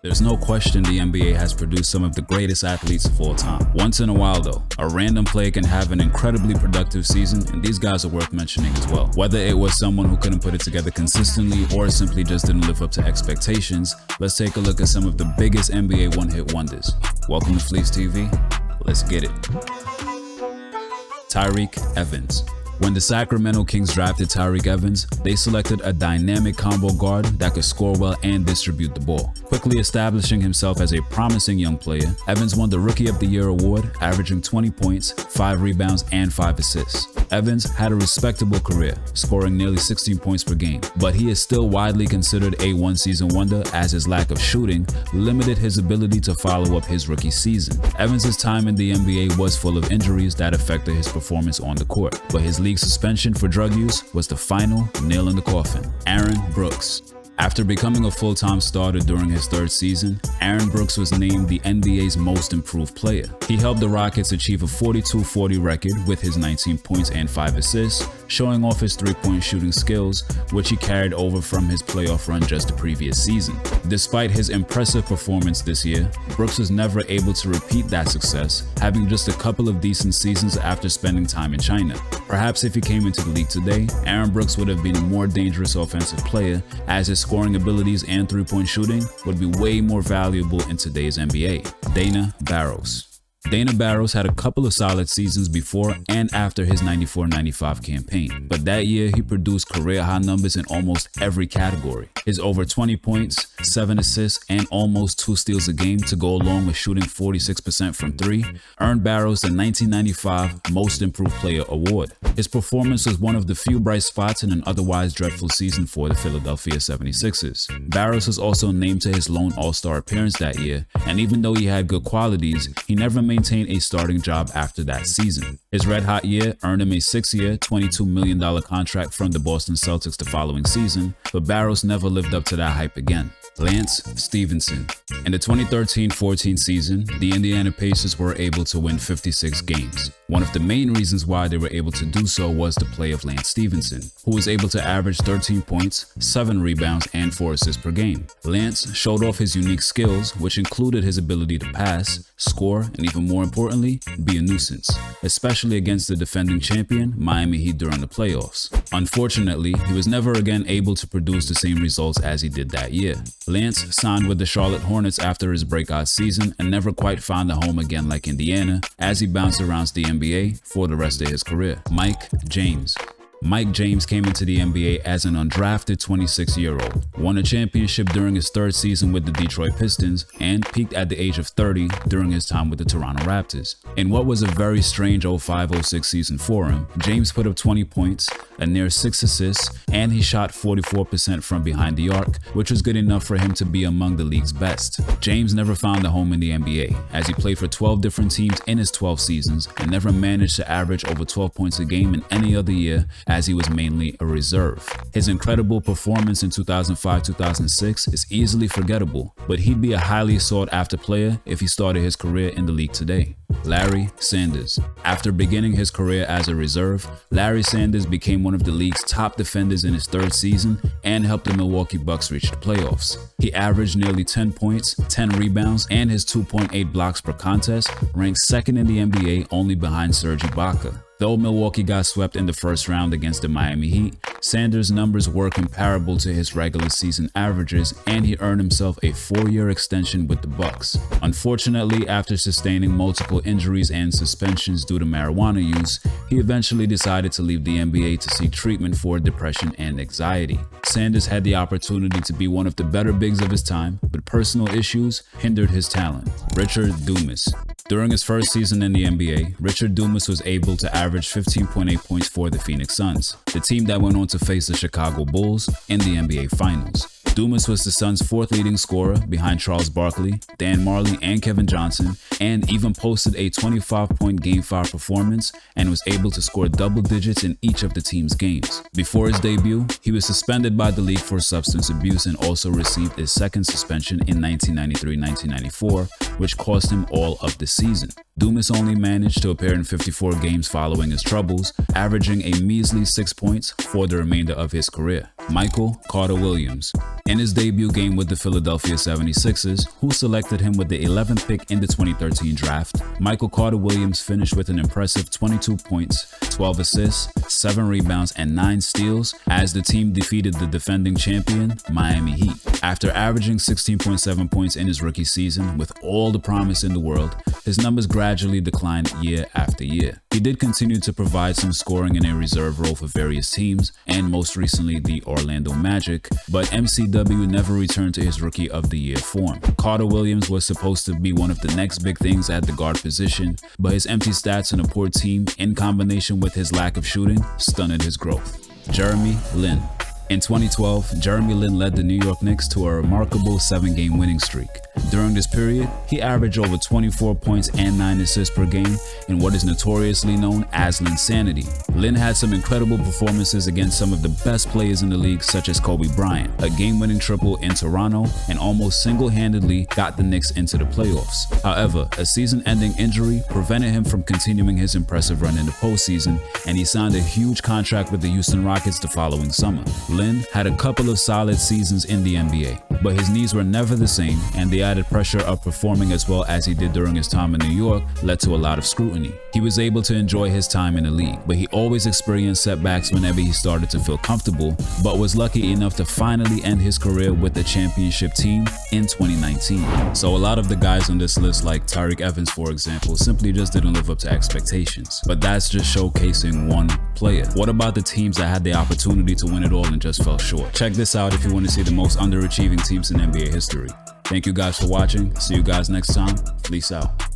There's no question the NBA has produced some of the greatest athletes of all time. Once in a while though, a random player can have an incredibly productive season, and these guys are worth mentioning as well. Whether it was someone who couldn't put it together consistently or simply just didn't live up to expectations, let's take a look at some of the biggest NBA one-hit wonders. Welcome to Fleece TV, let's get it. Tyreke Evans. When the Sacramento Kings drafted Tyreke Evans, they selected a dynamic combo guard that could score well and distribute the ball. Quickly establishing himself as a promising young player, Evans won the Rookie of the Year award, averaging 20 points, 5 rebounds, and 5 assists. Evans had a respectable career, scoring nearly 16 points per game, but he is still widely considered a one-season wonder as his lack of shooting limited his ability to follow up his rookie season. Evans' time in the NBA was full of injuries that affected his performance on the court, but his league suspension for drug use was the final nail in the coffin. Aaron Brooks. After becoming a full-time starter during his third season, Aaron Brooks was named the NBA's most improved player. He helped the Rockets achieve a 42-40 record with his 19 points and 5 assists, showing off his three-point shooting skills, which he carried over from his playoff run just the previous season. Despite his impressive performance this year, Brooks was never able to repeat that success, having just a couple of decent seasons after spending time in China. Perhaps if he came into the league today, Aaron Brooks would have been a more dangerous offensive player, as his scoring abilities and three-point shooting would be way more valuable in today's NBA. Barros. Dana Barros had a couple of solid seasons before and after his 94-95 campaign, but that year he produced career-high numbers in almost every category. His over 20 points, 7 assists, and almost 2 steals a game to go along with shooting 46% from 3 earned Barros the 1995 Most Improved Player award. His performance was one of the few bright spots in an otherwise dreadful season for the Philadelphia 76ers. Barros was also named to his lone All-Star appearance that year, and even though he had good qualities, he never maintain a starting job after that season. His red-hot year earned him a 6-year, $22 million contract from the Boston Celtics the following season, but Barros never lived up to that hype again. Stephenson. In the 2013-14 season, the Indiana Pacers were able to win 56 games. One of the main reasons why they were able to do so was the play of Stephenson, who was able to average 13 points, 7 rebounds, and 4 assists per game. Lance showed off his unique skills, which included his ability to pass, score, and even more importantly, be a nuisance, especially against the defending champion, Miami Heat, during the playoffs. Unfortunately, he was never again able to produce the same results as he did that year. Lance signed with the Charlotte Hornets after his breakout season and never quite found a home again like Indiana, as he bounced around the NBA for the rest of his career. Mike James. Mike James came into the NBA as an undrafted 26-year-old, won a championship during his third season with the Detroit Pistons, and peaked at the age of 30 during his time with the Toronto Raptors. In what was a very strange 05-06 season for him, James put up 20 points, a near 6 assists, and he shot 44% from behind the arc, which was good enough for him to be among the league's best. James never found a home in the NBA, as he played for 12 different teams in his 12 seasons and never managed to average over 12 points a game in any other year, as he was mainly a reserve. His incredible performance in 2005-2006 is easily forgettable, but he'd be a highly sought-after player if he started his career in the league today. Larry Sanders. After beginning his career as a reserve, Larry Sanders became one of the league's top defenders in his third season and helped the Milwaukee Bucks reach the playoffs. He averaged nearly 10 points, 10 rebounds, and his 2.8 blocks per contest ranked second in the NBA, only behind Serge Ibaka. Though Milwaukee got swept in the first round against the Miami Heat, Sanders' numbers were comparable to his regular season averages, and he earned himself a 4-year extension with the Bucks. Unfortunately, after sustaining multiple injuries and suspensions due to marijuana use, he eventually decided to leave the NBA to seek treatment for depression and anxiety. Sanders had the opportunity to be one of the better bigs of his time, but personal issues hindered his talent. Richard Dumas. During his first season in the NBA, Richard Dumas was able to average 15.8 points for the Phoenix Suns, the team that went on to face the Chicago Bulls in the NBA Finals. Dumas was the Suns' 4th leading scorer behind Charles Barkley, Dan Marley, and Kevin Johnson, and even posted a 25-point Game 5 performance and was able to score double digits in each of the team's games. Before his debut, he was suspended by the league for substance abuse and also received his second suspension in 1993-1994, which cost him all of the season. Dumas only managed to appear in 54 games following his troubles, averaging a measly 6 points for the remainder of his career. Michael Carter Williams. In his debut game with the Philadelphia 76ers, who selected him with the 11th pick in the 2013 draft, Michael Carter Williams finished with an impressive 22 points, 12 assists, 7 rebounds, and 9 steals as the team defeated the defending champion, Miami Heat. After averaging 16.7 points in his rookie season with all the promise in the world, his numbers gradually declined year after year. He did continue to provide some scoring in a reserve role for various teams, and most recently the Orlando Magic, but MCW never returned to his Rookie of the Year form. Carter Williams was supposed to be one of the next big things at the guard position, but his empty stats and a poor team, in combination with his lack of shooting, stunted his growth. Jeremy Lin. In 2012, Jeremy Lin led the New York Knicks to a remarkable 7-game winning streak. During this period, he averaged over 24 points and 9 assists per game in what is notoriously known as Linsanity. Lin had some incredible performances against some of the best players in the league, such as Kobe Bryant, a game-winning triple in Toronto, and almost single-handedly got the Knicks into the playoffs. However, a season-ending injury prevented him from continuing his impressive run in the postseason, and he signed a huge contract with the Houston Rockets the following summer. Lin had a couple of solid seasons in the NBA, but his knees were never the same, and the added pressure of performing as well as he did during his time in New York led to a lot of scrutiny. He was able to enjoy his time in the league, but he always experienced setbacks whenever he started to feel comfortable, but was lucky enough to finally end his career with the championship team in 2019. So a lot of the guys on this list, like Tyreke Evans for example, simply just didn't live up to expectations. But that's just showcasing one player. What about the teams that had the opportunity to win it all and just fell short? Check this out if you want to see the most underachieving teams in NBA history. Thank you guys for watching. See you guys next time. Peace out.